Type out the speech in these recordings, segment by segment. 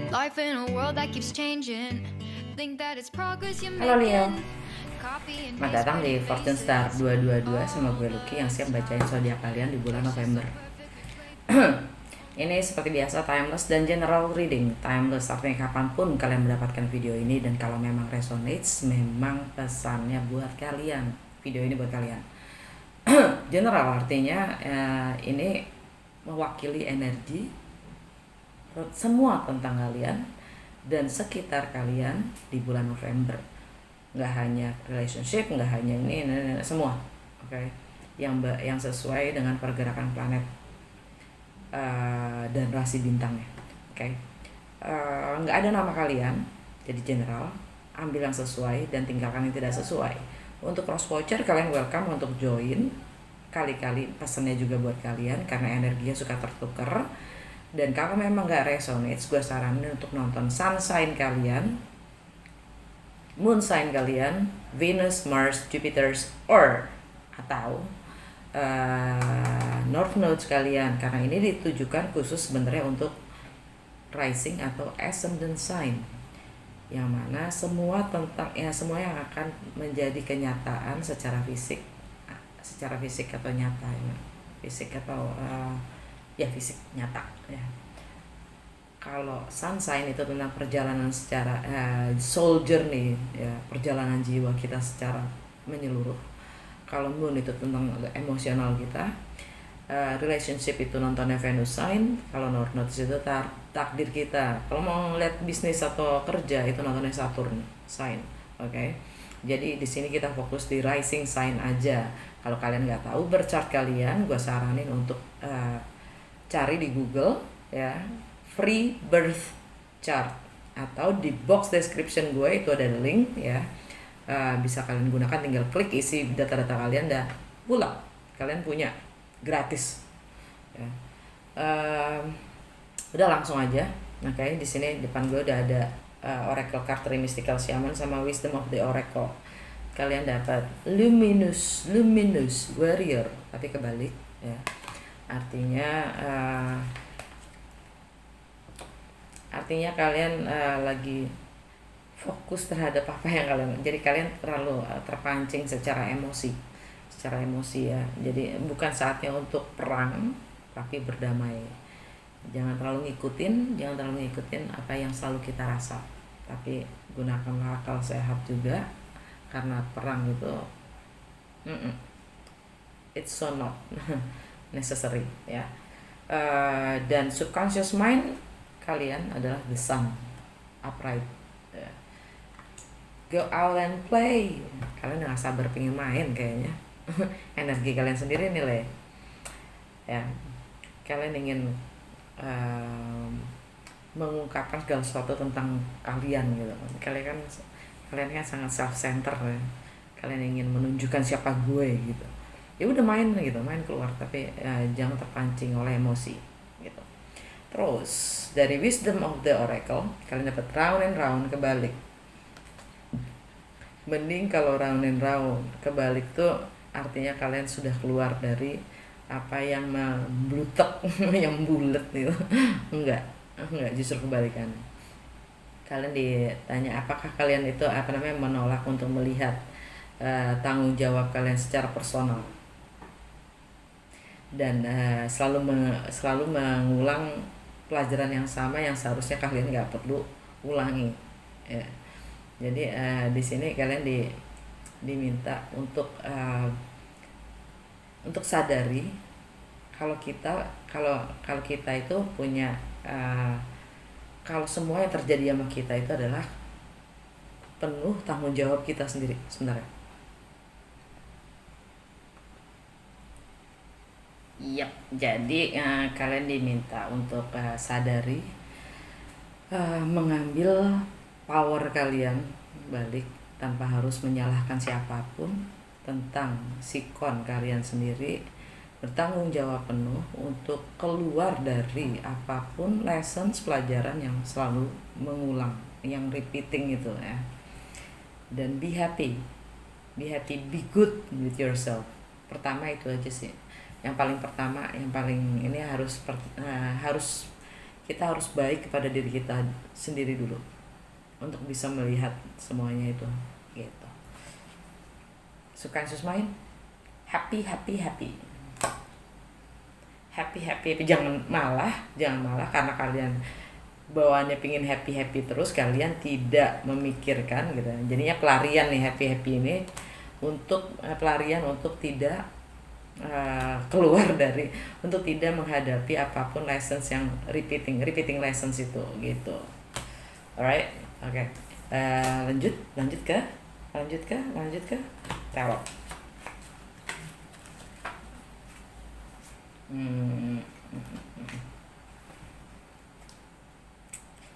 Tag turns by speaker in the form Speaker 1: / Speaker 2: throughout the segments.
Speaker 1: Life in a world that keeps changing. Think that it's progress you're
Speaker 2: Halo Leo,
Speaker 1: making. Copy and
Speaker 2: selamat
Speaker 1: paste
Speaker 2: datang di
Speaker 1: pretty
Speaker 2: Fortune Star
Speaker 1: faces.
Speaker 2: 222 sama gue Lucky yang siap bacain zodiak kalian di bulan November. Ini seperti biasa timeless dan general reading. Timeless artinya kapanpun kalian mendapatkan video ini, dan kalau memang resonates, memang pesannya buat kalian. Video ini buat kalian. General artinya ini mewakili energi semua tentang kalian dan sekitar kalian di bulan November. Nggak hanya relationship, nggak hanya ini semua, oke? Yang sesuai dengan pergerakan planet dan rasi bintangnya, oke? Nggak ada nama kalian, jadi general. Ambil yang sesuai dan tinggalkan yang tidak sesuai. Untuk cross watcher, kalian welcome untuk join. Kali-kali pesannya juga buat kalian karena energinya suka tertukar. Dan kalau memang nggak resonates, gue saranin untuk nonton sun sign kalian, moon sign kalian, Venus, Mars, Jupiter, atau North Nodes kalian, karena ini ditujukan khusus sebenarnya untuk rising atau ascendant sign, yang mana semua yang akan menjadi kenyataan secara fisik atau nyata, ya. Fisik atau fisik nyata, ya. Kalau sun sign itu tentang perjalanan secara soul journey, ya, perjalanan jiwa kita secara menyeluruh. Kalau moon itu tentang emosional kita. Relationship itu nontonnya Venus sign. Kalau North Nodes itu takdir kita. Kalau mau lihat bisnis atau kerja itu nontonnya Saturn sign, oke? Jadi di sini kita fokus di rising sign aja. Kalau kalian nggak tahu berchart kalian, gue saranin untuk cari di Google, ya, free birth chart, atau di box description gue itu ada link, ya. Bisa kalian gunakan, tinggal klik isi data-data kalian dan pulang kalian punya gratis, ya. Udah langsung aja. Nah, kayaknya di sini depan gue udah ada Oracle card Three Mystical Shaman sama Wisdom of the Oracle. Kalian dapat luminous warrior, tapi kebalik, ya. Artinya kalian lagi fokus terhadap apa yang kalian, jadi kalian terlalu terpancing secara emosi, ya. Jadi bukan saatnya untuk perang, tapi berdamai. Jangan terlalu ngikutin apa yang selalu kita rasa, tapi gunakan akal sehat juga, karena perang itu it's so not necessary, ya. Dan subconscious mind kalian adalah the sun upright, ya. Go out and play. Kalian nggak sabar pengen main kayaknya. Energi kalian sendiri nih, Le, ya. Kalian ingin mengungkapkan segala sesuatu tentang kalian, gitu. Kalian kan sangat self center, ya. Kalian ingin menunjukkan siapa gue, gitu. Ya udah main keluar, tapi jangan terpancing oleh emosi, gitu. Terus dari Wisdom of the Oracle kalian dapat round and round kebalik. Mending kalau round and round kebalik tuh artinya kalian sudah keluar dari apa yang memblutek yang bulat gitu. enggak justru kebalikan. Kalian ditanya apakah kalian itu menolak untuk melihat tanggung jawab kalian secara personal, dan selalu mengulang pelajaran yang sama yang seharusnya kalian nggak perlu ulangi, ya. Jadi di sini kalian diminta untuk sadari kalau kita itu punya kalau semua yang terjadi sama kita itu adalah penuh tanggung jawab kita sendiri sebenarnya. Yap, jadi kalian diminta untuk sadari, mengambil power kalian balik tanpa harus menyalahkan siapapun tentang sikon kalian sendiri, bertanggung jawab penuh untuk keluar dari apapun lessons, pelajaran yang selalu mengulang, yang repeating itu, ya. Dan be happy, be good with yourself. Pertama itu aja sih. Yang paling pertama, yang paling ini harus kita harus baik kepada diri kita sendiri dulu untuk bisa melihat semuanya itu gitu. Suka sus main happy happy happy happy happy happy, jangan malah karena kalian bawaannya pingin happy happy terus, kalian tidak memikirkan gitu. Jadinya pelarian nih happy happy ini untuk pelarian untuk tidak keluar dari, untuk tidak menghadapi apapun lessons yang repeating lessons itu gitu. Alright, oke. Okay. Lanjut ke tarot.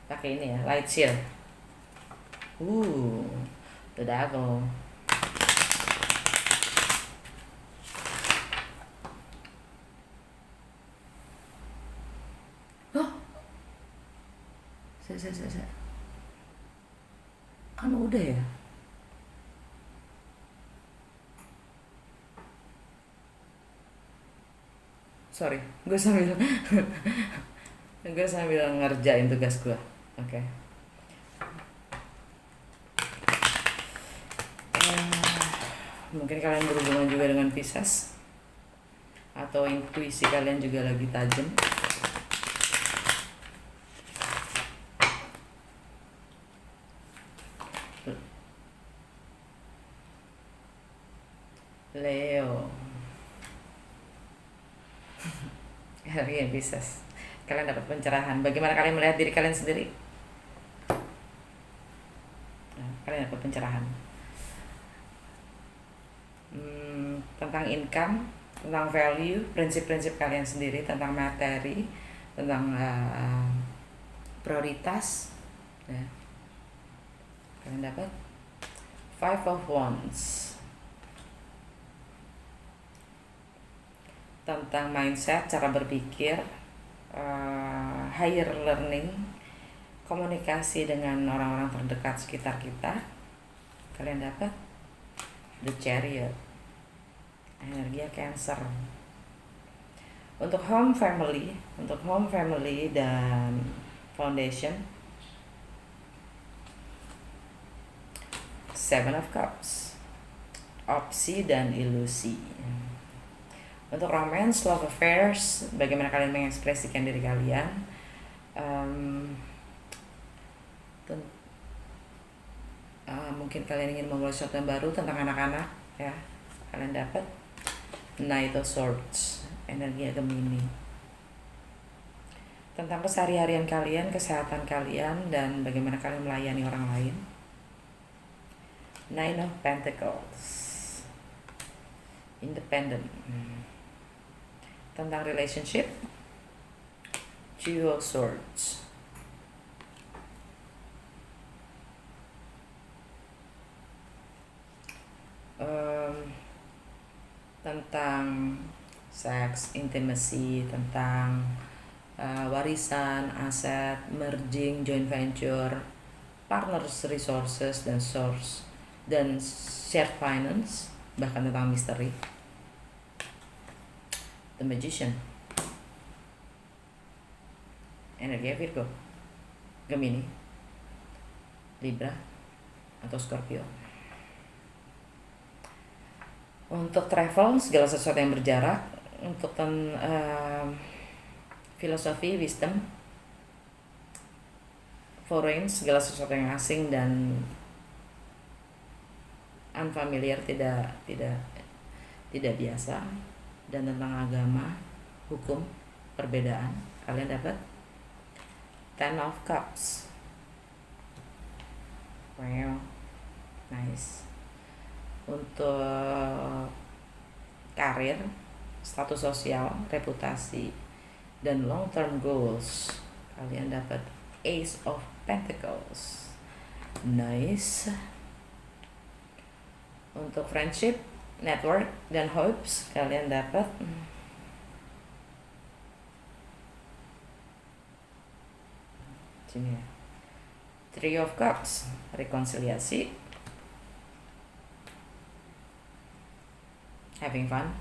Speaker 2: Pakai ini ya, light shield. The devil. Saya. Kan udah ya. Sorry, gue sambil ngerjain tugas gue. Oke. Mungkin kalian berhubungan juga dengan Pisces, atau intuisi kalian juga lagi tajam. Leo. Hari Pisces, kalian dapat pencerahan. Bagaimana kalian melihat diri kalian sendiri? Kalian dapat pencerahan tentang income, tentang value, prinsip-prinsip kalian sendiri, tentang materi, tentang prioritas ya. Kalian dapat 5 of Wands, tentang mindset, cara berpikir, higher learning, komunikasi dengan orang-orang terdekat sekitar kita. Kalian dapat The Chariot, energi Cancer. Untuk home family dan foundation, 7 of Cups, opsi dan ilusi. Untuk romance, love affairs, bagaimana kalian mengekspresikan diri kalian. Mungkin kalian ingin memulai sesuatu yang baru tentang anak-anak ya. Kalian dapat Knight of Swords, energi Gemini. Tentang keseharian kalian, kesehatan kalian, dan bagaimana kalian melayani orang lain. 9 of Pentacles, independent. Tentang relationship, Two of Swords. Tentang seks, intimacy, tentang warisan, aset, merging, joint venture, partners, resources, dan source, dan shared finance, bahkan tentang misteri. The Magician, energi Virgo, Gemini, Libra, atau Scorpio. Untuk travel, segala sesuatu yang berjarak. Untuk filosofi, wisdom, foreign, segala sesuatu yang asing dan unfamiliar, tidak biasa. Dan tentang agama, hukum, perbedaan, kalian dapat 10 of Cups. Wow, nice. Untuk karir, status sosial, reputasi, dan long term goals, kalian dapat Ace of Pentacles. Nice. Untuk friendship, network, dan hopes, kalian dapat sini ya, Three of Cups, rekonsiliasi, having fun,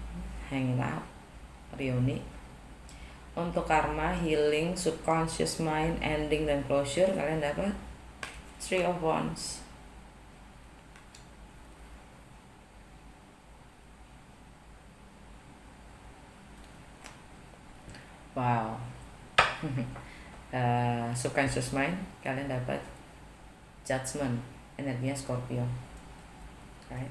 Speaker 2: hanging out, reuni. Untuk karma, healing, subconscious mind, ending, dan closure, kalian dapat Three of Wands. Wow. Subconscious mind, kalian dapat Judgment, energinya Scorpio. Right?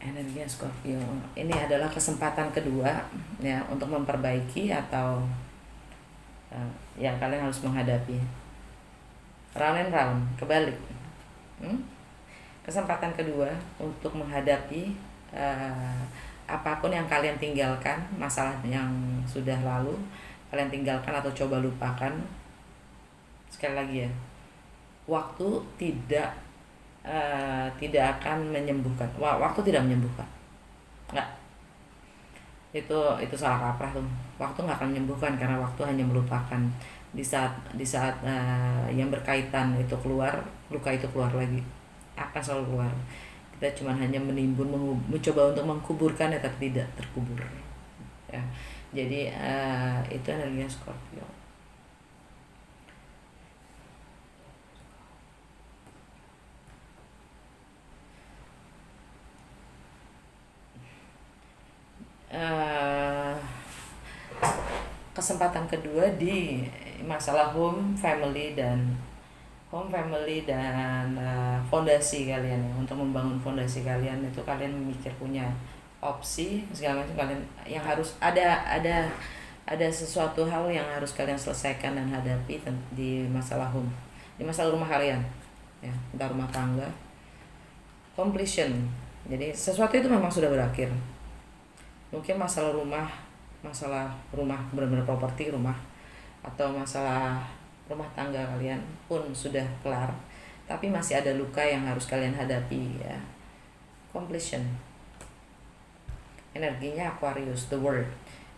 Speaker 2: Energinya Scorpio. Ini adalah kesempatan kedua ya untuk memperbaiki atau yang kalian harus menghadapi. Round and round, kebalik. Kesempatan kedua untuk menghadapi apapun yang kalian tinggalkan, masalah yang sudah lalu kalian tinggalkan atau coba lupakan. Sekali lagi ya, waktu tidak akan menyembuhkan. Waktu tidak menyembuhkan, nggak. Itu salah kaprah tuh. Waktu nggak akan menyembuhkan karena waktu hanya melupakan. Di saat yang berkaitan itu keluar, luka itu keluar lagi, akan selalu keluar. Kita cuma hanya menimbun, mencoba untuk mengkuburkan ya, tapi tidak terkubur ya. Jadi itu energinya Scorpio. Kesempatan kedua di masalah home, family dan fondasi kalian ya. Untuk membangun fondasi kalian itu kalian mikir punya opsi segala macam, kalian yang harus ada sesuatu hal yang harus kalian selesaikan dan hadapi di masalah home, di masalah rumah kalian ya, entah rumah tangga. Completion, jadi sesuatu itu memang sudah berakhir. Mungkin masalah rumah benar-benar properti rumah, atau masalah rumah tangga kalian pun sudah kelar, tapi masih ada luka yang harus kalian hadapi ya. Completion. Energinya Aquarius, the word,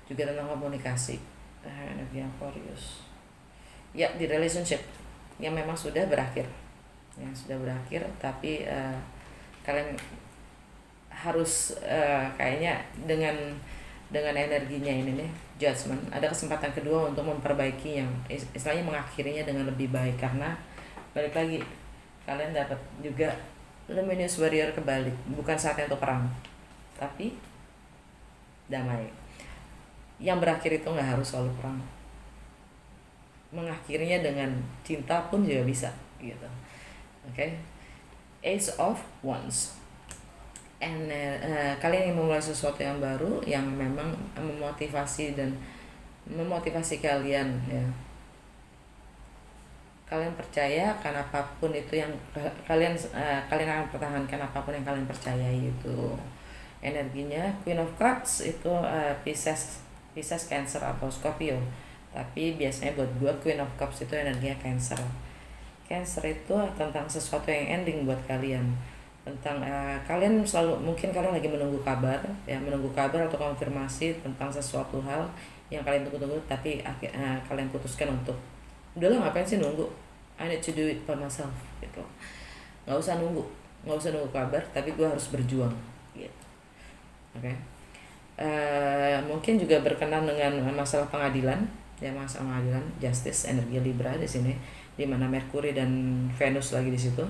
Speaker 2: juga tentang komunikasi. Energi Aquarius ya, di relationship yang memang sudah berakhir, tapi kalian harus kayaknya dengan energinya ini nih, Judgment, ada kesempatan kedua untuk memperbaiki yang istilahnya mengakhirinya dengan lebih baik. Karena balik lagi, kalian dapat juga Luminous Warrior kebalik, bukan saatnya untuk perang tapi damai. Yang berakhir itu nggak harus selalu perang, mengakhirinya dengan cinta pun juga bisa gitu. Oke. Ace of Wands. Kalian ingin memulai sesuatu yang baru yang memang memotivasi kalian ya. Kalian percaya kan apapun itu yang kalian akan pertahankan, apapun yang kalian percayai itu. Energinya Queen of Cups itu Pisces, Cancer atau Scorpio. Tapi biasanya buat gue Queen of Cups itu energinya Cancer. Cancer itu tentang sesuatu yang ending buat kalian. Tentang kalian selalu, mungkin kalian lagi menunggu kabar atau konfirmasi tentang sesuatu hal yang kalian tunggu-tunggu, tapi kalian putuskan untuk udahlah, ngapain sih nunggu, I need to do it by myself gitu. nggak usah nunggu kabar, tapi gue harus berjuang gitu. Oke. Mungkin juga berkenan dengan masalah pengadilan ya, masalah pengadilan, justice, energi Libra di sini, di mana Merkuri dan Venus lagi di situ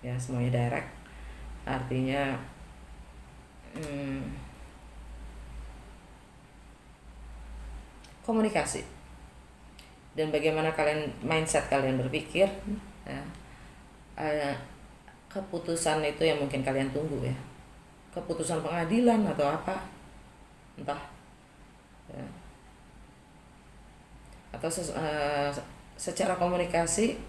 Speaker 2: ya, semuanya direct. Artinya komunikasi dan bagaimana mindset kalian berpikir ya. Keputusan itu yang mungkin kalian tunggu ya, keputusan pengadilan atau apa entah ya. Atau secara komunikasi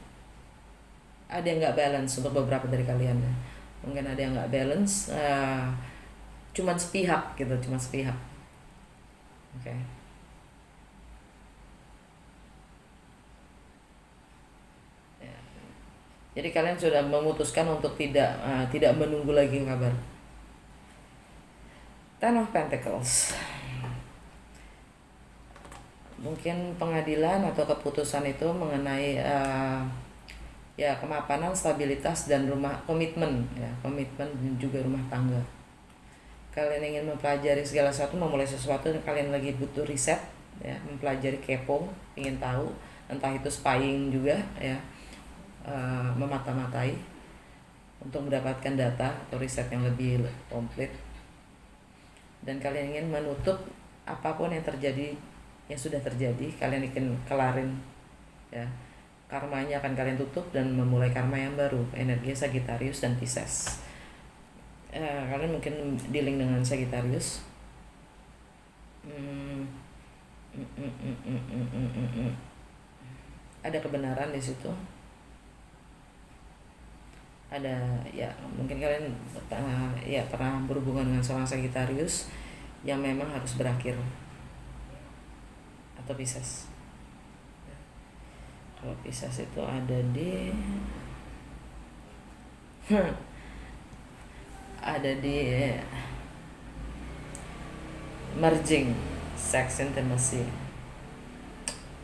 Speaker 2: ada yang nggak balance untuk beberapa dari kalian ya. Mungkin ada yang nggak balance, cuman sepihak. Oke. Ya. Jadi kalian sudah memutuskan untuk tidak menunggu lagi kabar. Ten of Pentacles. Mungkin pengadilan atau keputusan itu mengenai ya kemapanan, stabilitas, dan komitmen dan juga rumah tangga. Kalian ingin mempelajari segala sesuatu, memulai sesuatu, dan kalian lagi butuh riset ya, mempelajari, kepo, ingin tahu, entah itu spying juga ya, memata-matai untuk mendapatkan data atau riset yang lebih komplit, dan kalian ingin menutup apapun yang terjadi, yang sudah terjadi, kalian ingin kelarin ya, karmanya akan kalian tutup dan memulai karma yang baru, energi Sagittarius dan Pisces. Kalian mungkin dealing dengan Sagittarius. Ada kebenaran di situ, ada ya, mungkin kalian ya pernah berhubungan dengan seorang Sagittarius yang memang harus berakhir, atau Pisces. Kalau Pisces itu ada di ada di merging sex intimacy.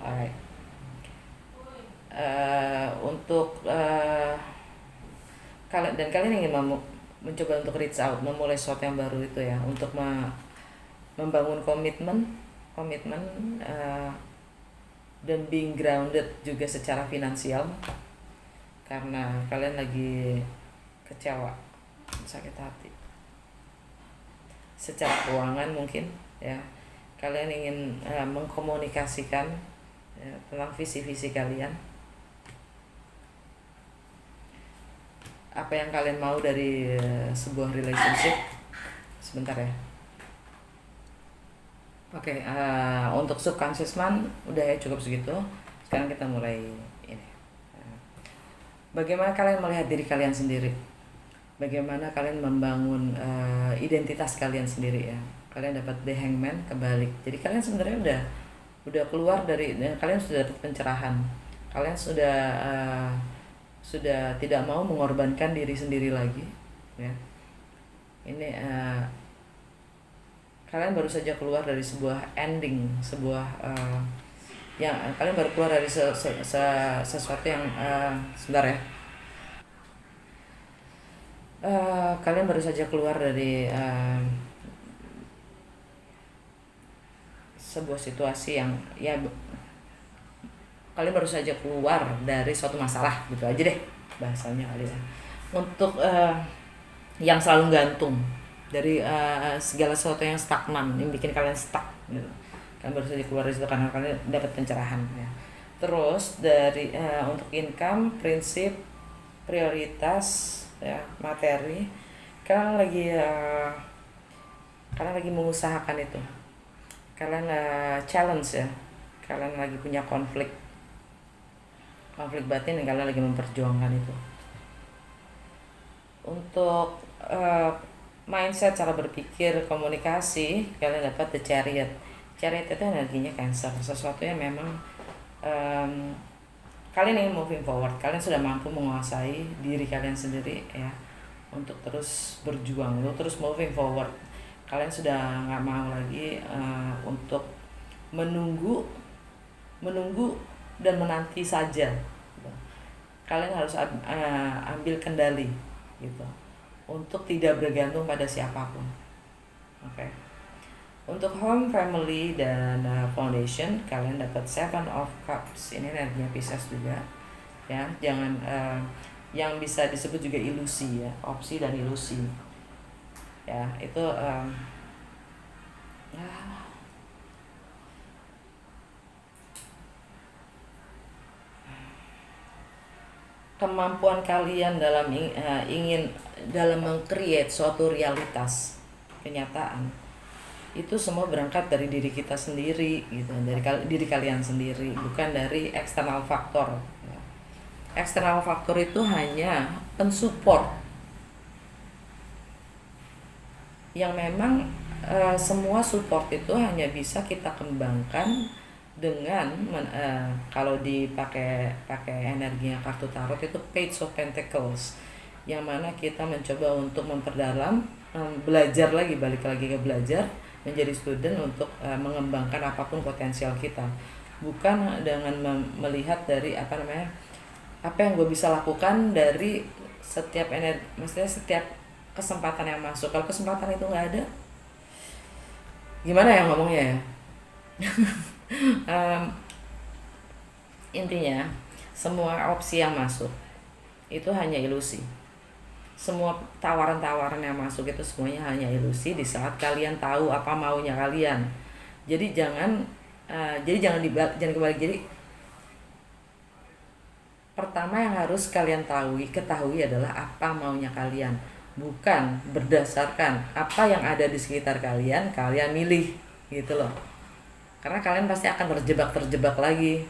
Speaker 2: Alright. Untuk kalian, dan kalian ingin mencoba untuk reach out, memulai sesuatu yang baru itu ya, untuk membangun komitmen dan being grounded juga secara finansial, karena kalian lagi kecewa, sakit hati secara keuangan mungkin ya. Kalian ingin mengkomunikasikan ya, tentang visi-visi kalian, apa yang kalian mau dari sebuah relationship. Sebentar ya. Oke, untuk subconscious mind udah ya, cukup segitu. Sekarang kita mulai ini. Bagaimana kalian melihat diri kalian sendiri? Bagaimana kalian membangun identitas kalian sendiri ya? Kalian dapat The Hangman kebalik. Jadi kalian sebenarnya udah keluar dari, kalian sudah dapat pencerahan. Kalian sudah tidak mau mengorbankan diri sendiri lagi ya. Ini kalian baru saja keluar dari sebuah ending, sebuah yang kalian baru keluar dari sesuatu yang sebentar ya. Kalian baru saja keluar dari sebuah situasi yang ya, kalian baru saja keluar dari suatu masalah gitu aja deh bahasanya kali ya. Untuk yang selalu gantung dari segala sesuatu yang stagnan, yang bikin kalian stuck gitu, kalian baru saja keluar dari situ karena kalian dapat pencerahan ya. Terus dari untuk income, prinsip, prioritas ya, materi, kalian lagi mengusahakan itu. Kalian challenge ya, kalian lagi punya konflik batin dan kalian lagi memperjuangkan itu. Untuk mindset, cara berpikir, komunikasi, kalian dapat The Chariot. Chariot itu energinya Cancer, sesuatu yang memang kalian ingin moving forward. Kalian sudah mampu menguasai diri kalian sendiri ya, untuk terus berjuang, untuk terus moving forward. Kalian sudah nggak mau lagi untuk menunggu dan menanti saja. Kalian harus ambil kendali gitu, untuk tidak bergantung pada siapapun. Oke. Untuk home, family, dan foundation, kalian dapat Seven of Cups. Ini energinya Pisces juga ya. Jangan yang bisa disebut juga ilusi ya, opsi dan ilusi ya, itu kemampuan kalian dalam ingin dalam meng-create suatu realitas, kenyataan, itu semua berangkat dari diri kita sendiri gitu, dari diri kalian sendiri, bukan dari eksternal faktor ya. Eksternal faktor itu hanya pensupport yang memang semua support itu hanya bisa kita kembangkan dengan kalau dipakai energinya kartu tarot itu Page of Pentacles, yang mana kita mencoba untuk memperdalam, belajar lagi, balik lagi ke belajar, menjadi student untuk mengembangkan apapun potensial kita, bukan dengan melihat dari apa yang gue bisa lakukan dari setiap energi, maksudnya setiap kesempatan yang masuk. Kalau kesempatan itu nggak ada, gimana ya ngomongnya ya? Em, Intinya semua opsi yang masuk itu hanya ilusi. Semua tawaran-tawaran yang masuk itu semuanya hanya ilusi di saat kalian tahu apa maunya kalian. Jadi jangan kembali. Jadi pertama yang harus kalian ketahui adalah apa maunya kalian, bukan berdasarkan apa yang ada di sekitar kalian milih gitu loh. Karena kalian pasti akan terjebak lagi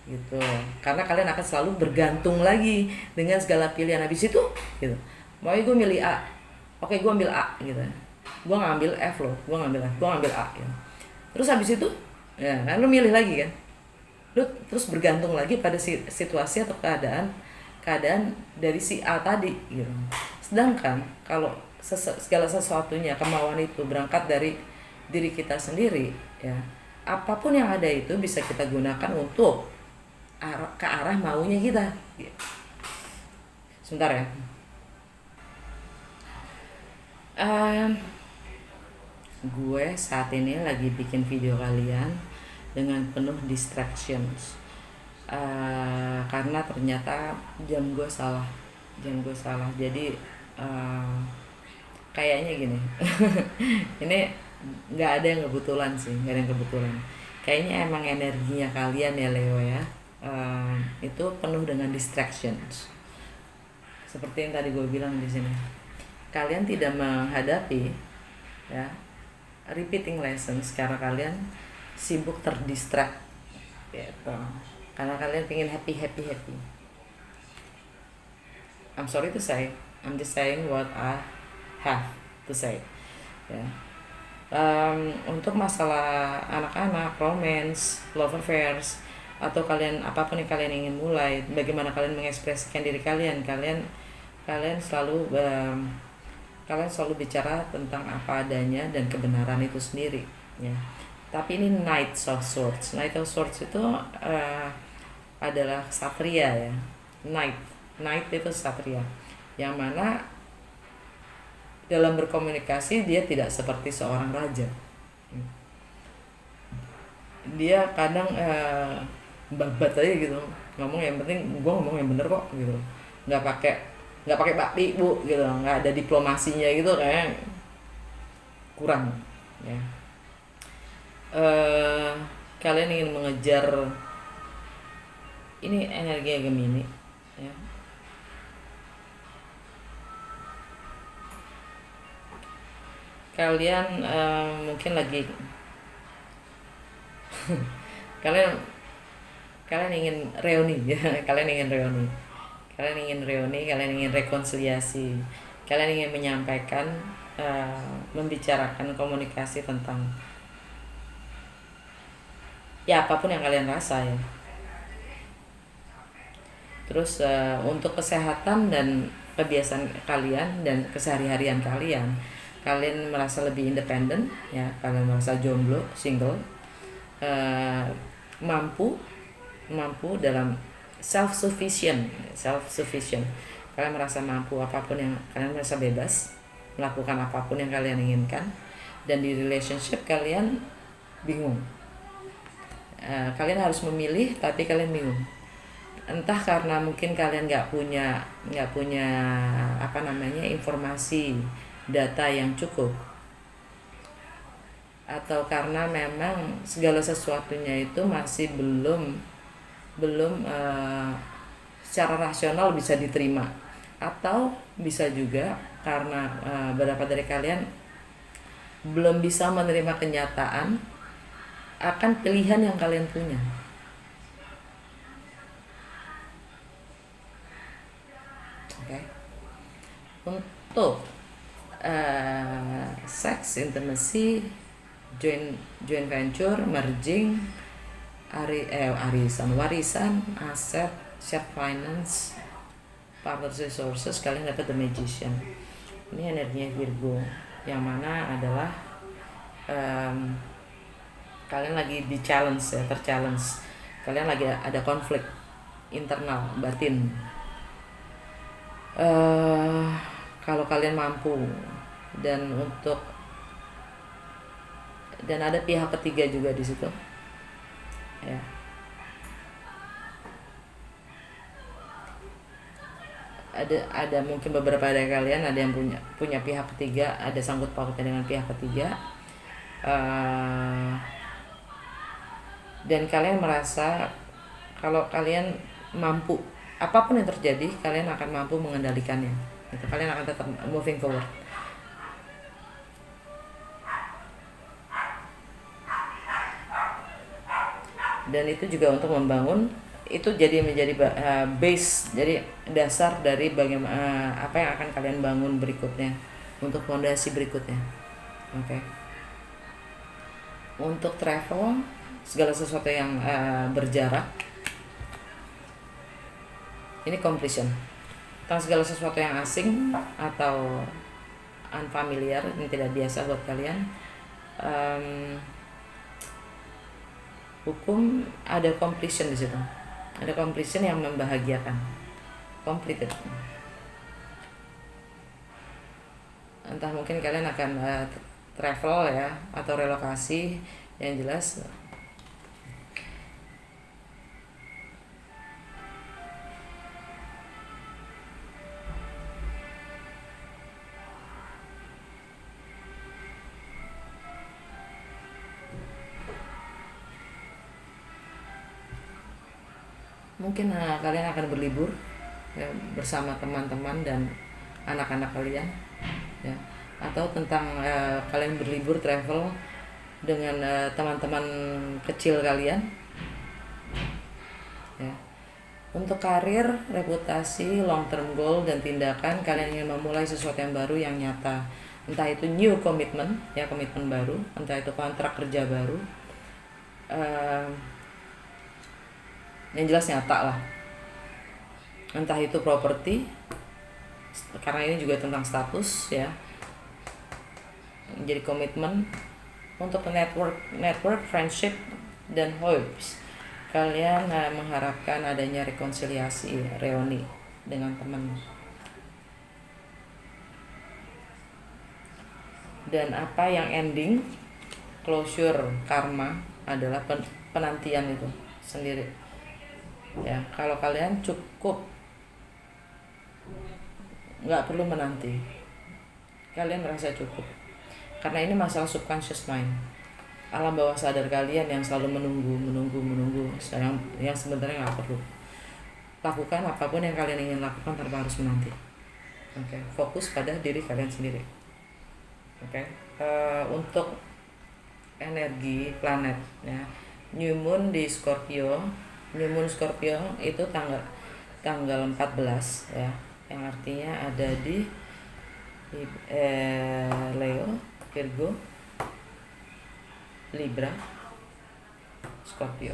Speaker 2: gitu. Karena kalian akan selalu bergantung lagi dengan segala pilihan habis itu gitu. Mau gue milih A, oke gue ambil A gitu. Gue ngambil F loh, gue ngambil A gitu. Terus habis itu ya kan lu milih lagi kan, lu terus bergantung lagi pada situasi atau keadaan dari si A tadi gitu. Sedangkan kalau segala sesuatunya, kemauan itu berangkat dari diri kita sendiri ya, apapun yang ada itu bisa kita gunakan untuk ke arah maunya kita. Sebentar ya. Gue saat ini lagi bikin video kalian dengan penuh distractions. Karena ternyata jam gue salah. Jadi kayaknya gini. Ini nggak ada yang kebetulan sih, kayaknya emang energinya kalian ya Leo ya, itu penuh dengan distractions. Seperti yang tadi gue bilang di sini, kalian tidak menghadapi ya repeating lessons karena kalian sibuk terdistract gitu. Karena kalian pengen happy. I'm sorry to say, I'm just saying what I have to say ya. Untuk masalah anak-anak, romance, love affairs, atau kalian apapun yang kalian ingin mulai, bagaimana kalian mengekspresikan diri kalian selalu bicara tentang apa adanya dan kebenaran itu sendiri ya. Tapi ini Knight of Swords itu adalah satria ya. Knight itu satria, yang mana dalam berkomunikasi dia tidak seperti seorang raja. Dia kadang babat aja gitu, ngomong yang penting gue ngomong yang bener kok gitu, nggak pakai bakti bu gitu, nggak ada diplomasinya gitu, kayak kurang ya. Kalian ingin mengejar ini energi Gemini ya. Kalian mungkin lagi kalian ingin reuni ya. Kalian ingin rekonsiliasi, kalian ingin menyampaikan, membicarakan komunikasi tentang ya apapun yang kalian rasa ya. Terus untuk kesehatan dan kebiasaan kalian dan kesehari-harian kalian merasa lebih independen ya, kalian merasa jomblo, single, mampu dalam self sufficient. Kalian merasa mampu apapun yang kalian merasa bebas melakukan apapun yang kalian inginkan. Dan di relationship kalian bingung, kalian harus memilih tapi kalian bingung, entah karena mungkin kalian nggak punya informasi, data yang cukup, atau karena memang segala sesuatunya itu masih belum secara rasional bisa diterima, atau bisa juga karena beberapa dari kalian belum bisa menerima kenyataan akan pilihan yang kalian punya. Okay. Untuk sex, intimacy, joint venture, merging, warisan, aset, shared finance, partner resources, kalian dapat The Magician. Ini energinya Virgo, yang mana adalah kalian lagi terchallenge, kalian lagi ada konflik internal batin. Kalau kalian mampu dan ada pihak ketiga juga di situ, ya. Ada mungkin beberapa dari kalian ada yang punya pihak ketiga, ada sangkut pautnya dengan pihak ketiga, dan kalian merasa kalau kalian mampu, apapun yang terjadi kalian akan mampu mengendalikannya gitu. Kalian akan tetap moving forward. Dan itu juga untuk membangun, itu jadi menjadi base, jadi dasar dari bagaimana apa yang akan kalian bangun berikutnya, untuk fondasi berikutnya. Oke. Untuk travel, segala sesuatu yang berjarak, ini completion. Tentang segala sesuatu yang asing atau unfamiliar, ini tidak biasa buat kalian, hukum ada completion di situ. Ada completion yang membahagiakan. Completed. Entah mungkin kalian akan travel ya, atau relokasi, yang jelas mungkin kalian akan berlibur ya, bersama teman-teman dan anak-anak kalian ya, atau tentang kalian berlibur travel dengan teman-teman kecil kalian ya. Untuk karir, reputasi, long term goal dan tindakan, kalian ingin memulai sesuatu yang baru yang nyata, entah itu new commitment ya, komitmen baru, entah itu kontrak kerja baru, yang jelas nyata lah, entah itu properti, karena ini juga tentang status ya, menjadi komitmen. Untuk network, friendship dan hopes, kalian mengharapkan adanya rekonsiliasi, reuni dengan teman. Dan apa yang ending, closure, karma adalah penantian itu sendiri ya. Kalau kalian cukup, nggak perlu menanti, kalian merasa cukup, karena ini masalah subconscious mind, alam bawah sadar kalian yang selalu menunggu yang sebenarnya nggak perlu. Lakukan apapun yang kalian ingin lakukan tanpa harus menanti. Oke. Fokus pada diri kalian sendiri. Oke. Untuk energi planet ya, new moon di Scorpio. New moon Scorpio itu tanggal 14 ya, yang artinya ada di Leo, Virgo, Libra, Scorpio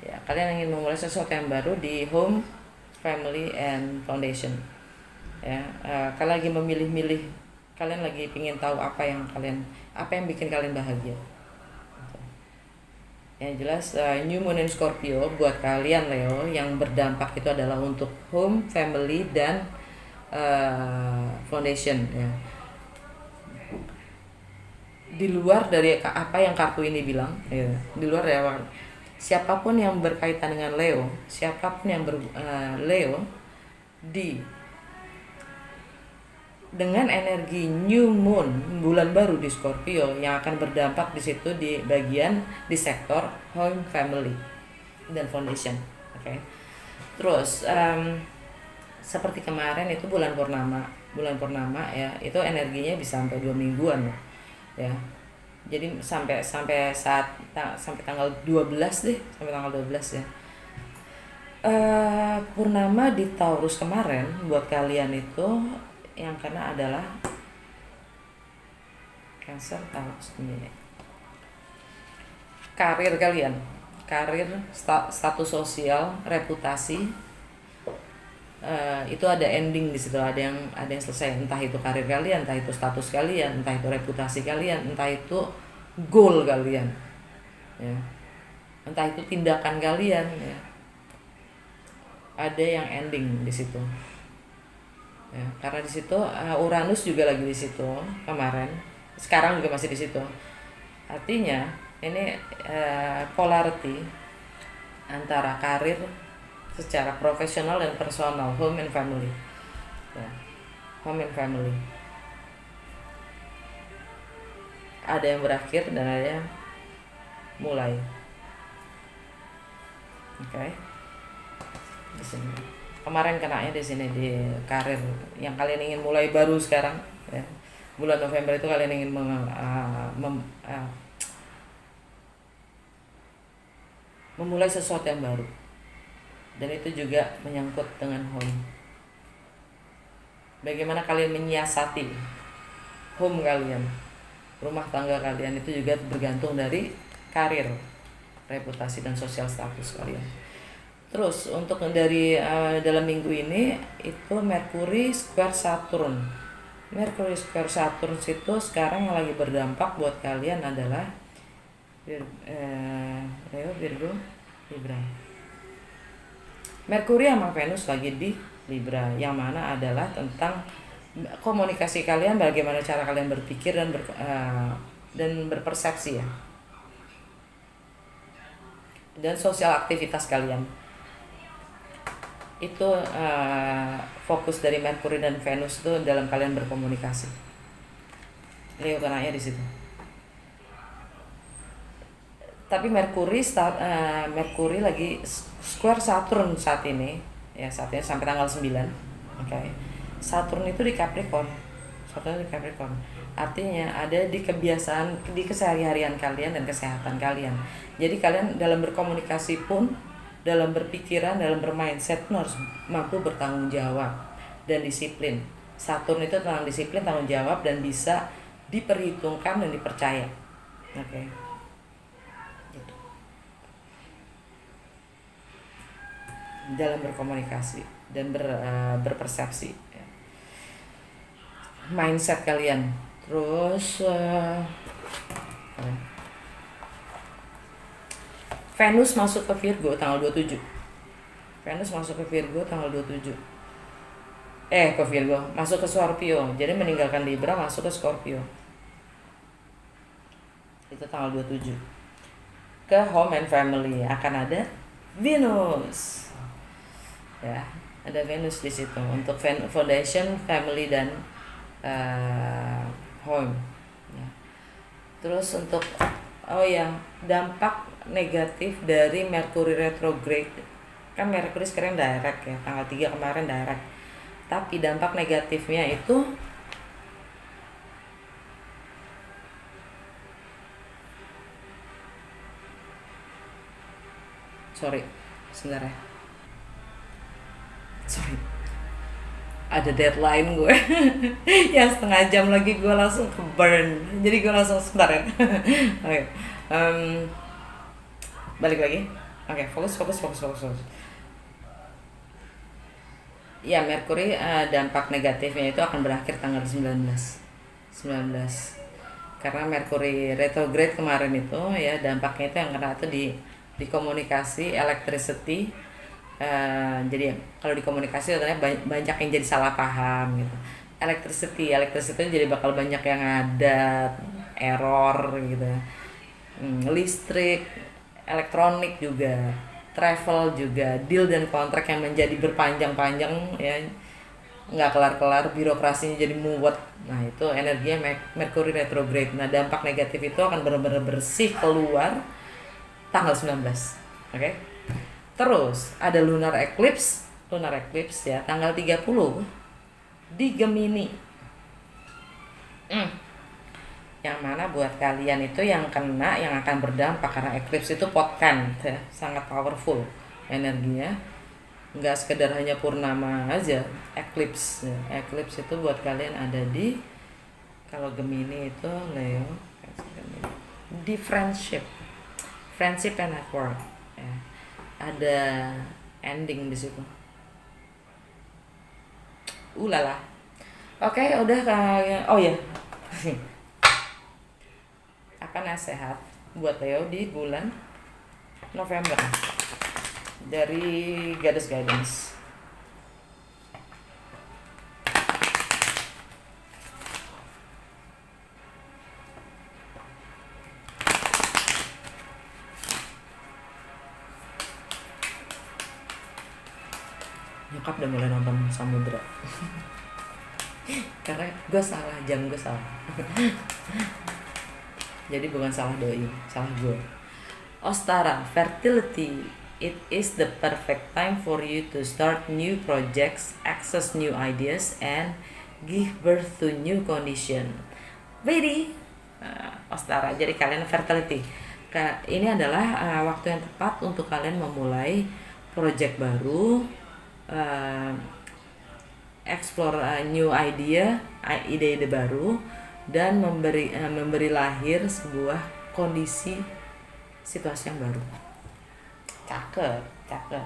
Speaker 2: ya. Kalian ingin memulai sesuatu yang baru di home, family, and foundation ya. Kalian lagi memilih-milih, kalian lagi pingin tahu apa yang bikin kalian bahagia. Yang jelas new moon in Scorpio buat kalian Leo, yang berdampak itu adalah untuk home, family, dan foundation ya. Di luar dari apa yang kartu ini bilang ya, di luar dari siapapun yang berkaitan dengan Leo, siapapun yang Leo dengan energi new moon, bulan baru di Scorpio, yang akan berdampak di situ di bagian di sektor home, family, dan foundation. Oke. Terus seperti kemarin itu bulan purnama ya, itu energinya bisa sampai 2 mingguan ya. Jadi sampai tanggal 12 deh, sampai tanggal 12 ya. Purnama di Taurus kemarin buat kalian itu yang kena adalah Cancer, Taurus ini. Karir kalian, status sosial, reputasi, itu ada ending di situ, ada yang selesai, entah itu karir kalian, entah itu status kalian, entah itu reputasi kalian, entah itu goal kalian ya, entah itu tindakan kalian ya, ada yang ending di situ ya. Karena di situ Uranus juga lagi di situ kemarin, sekarang juga masih di situ. Artinya ini polarity antara karir secara profesional dan personal, home and family. Ya, home and family. Ada yang berakhir dan ada yang mulai. Oke. Di sini. Kemarin kenanya di sini di karir yang kalian ingin mulai baru sekarang, ya. Bulan November itu kalian ingin memulai sesuatu yang baru. Dan itu juga menyangkut dengan home. Bagaimana kalian menyiasati home kalian, rumah tangga kalian, itu juga bergantung dari karir, reputasi dan sosial status kalian. Terus untuk dari dalam minggu ini itu Mercury square Saturn. Mercury square Saturn itu sekarang yang lagi berdampak buat kalian adalah Leo, Virgo, Libra. Mercury sama Venus lagi di Libra, yang mana adalah tentang komunikasi kalian, bagaimana cara kalian berpikir dan berpersepsi, ya, dan sosial aktivitas kalian. Itu fokus dari Mercury dan Venus itu dalam kalian berkomunikasi. Leo kenanya di situ. Tapi Mercury lagi square Saturn saat ini, ya, saat ini sampai tanggal 9. Oke. Saturn itu di Capricorn. Saturn di Capricorn. Artinya ada di kebiasaan, di keseharian kalian dan kesehatan kalian. Jadi kalian dalam berkomunikasi pun, dalam berpikiran, dalam bermindset pun harus mampu bertanggung jawab dan disiplin. Saturn itu tentang disiplin, tanggung jawab, dan bisa diperhitungkan dan dipercaya. Oke. Gitu. Dalam berkomunikasi dan berpersepsi, ya. Mindset kalian. Terus Venus masuk ke Virgo tanggal 27. Venus masuk ke Virgo tanggal 27. Ke Virgo, masuk ke Scorpio. Jadi meninggalkan Libra, masuk ke Scorpio. Itu tanggal 27. Ke home and family akan ada Venus. Ya, ada Venus di situ untuk foundation, family, dan home. Ya. Terus untuk dampak negatif dari Mercury retrograde, kan Mercury sekarang direct, ya, tanggal 3 kemarin direct, tapi dampak negatifnya itu sebentar ya, ada deadline gue. Ya, setengah jam lagi gue langsung ke burn, jadi gue langsung sebentar ya. Oke. Balik lagi. Oke, fokus. Ya, Mercury dampak negatifnya itu akan berakhir tanggal 19. Karena Mercury retrograde kemarin itu, ya, dampaknya itu yang kena itu di komunikasi, electricity. Jadi kalau di komunikasi ternyata banyak yang jadi salah paham gitu. Electricity jadi bakal banyak yang ada error gitu. Listrik, elektronik juga, travel juga, deal dan kontrak yang menjadi berpanjang-panjang, ya, nggak kelar-kelar, birokrasinya jadi mumet. Nah, itu energinya Mercury retrograde. Nah, dampak negatif itu akan benar-benar bersih keluar tanggal 19. Oke. Terus ada lunar eclipse ya, tanggal 30 di Gemini. Yang mana buat kalian itu yang akan berdampak, karena eclipse itu potent, ya, sangat powerful energinya, nggak sekedar hanya purnama aja. Eclipse itu buat kalian ada di, kalau Gemini itu Leo, di friendship and network, ya. Ada ending di situ. Ulala. Oke, udah kayak, oh ya. Akan sehat buat Leo di bulan November dari Goddess Guidance. nyokap udah mulai nonton samudra. Karena gue salah, jam gue salah. Jadi bukan salah doi, salah gue. Ostara, fertility. It is the perfect time for you to start new projects, access new ideas, and give birth to new condition. Ready? Ostara, jadi kalian fertility. Ini adalah waktu yang tepat untuk kalian memulai project baru, explore new idea, ide-ide baru, dan memberi lahir sebuah kondisi situasi yang baru. Cakep.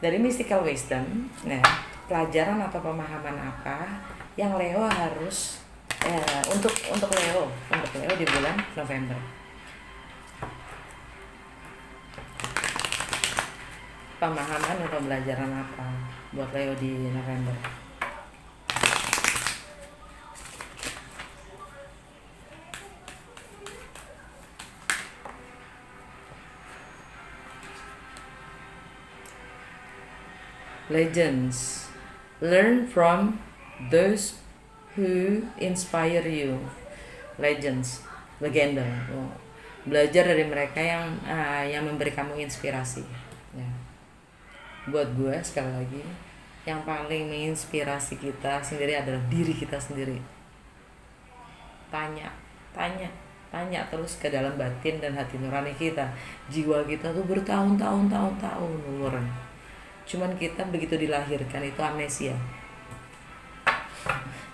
Speaker 2: Dari mystical wisdom, nah, pelajaran atau pemahaman apa yang Leo harus untuk Leo di bulan November. Pemahaman atau pembelajaran apa buat Leo di November? Legends. Learn from those who inspire you. Legends, legenda. Belajar dari mereka yang memberi kamu inspirasi. Ya. Buat gue sekali lagi, yang paling menginspirasi kita sendiri adalah diri kita sendiri. Tanya terus ke dalam batin dan hati nurani kita. Jiwa kita tuh bertahun-tahun umurnya. Cuman kita begitu dilahirkan itu amnesia.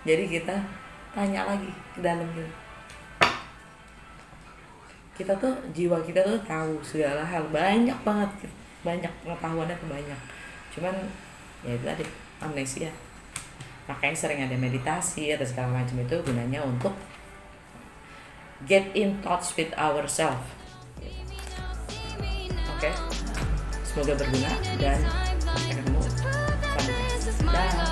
Speaker 2: Jadi kita tanya lagi ke dalam kita tuh, jiwa kita tuh tahu segala hal, banyak pengetahuannya tuh banyak. Cuman ya itu tadi, amnesia. Makanya sering ada meditasi atau segala macam, itu gunanya untuk get in touch with ourselves. Oke? Semoga berguna dan sampai ketemu. Dah.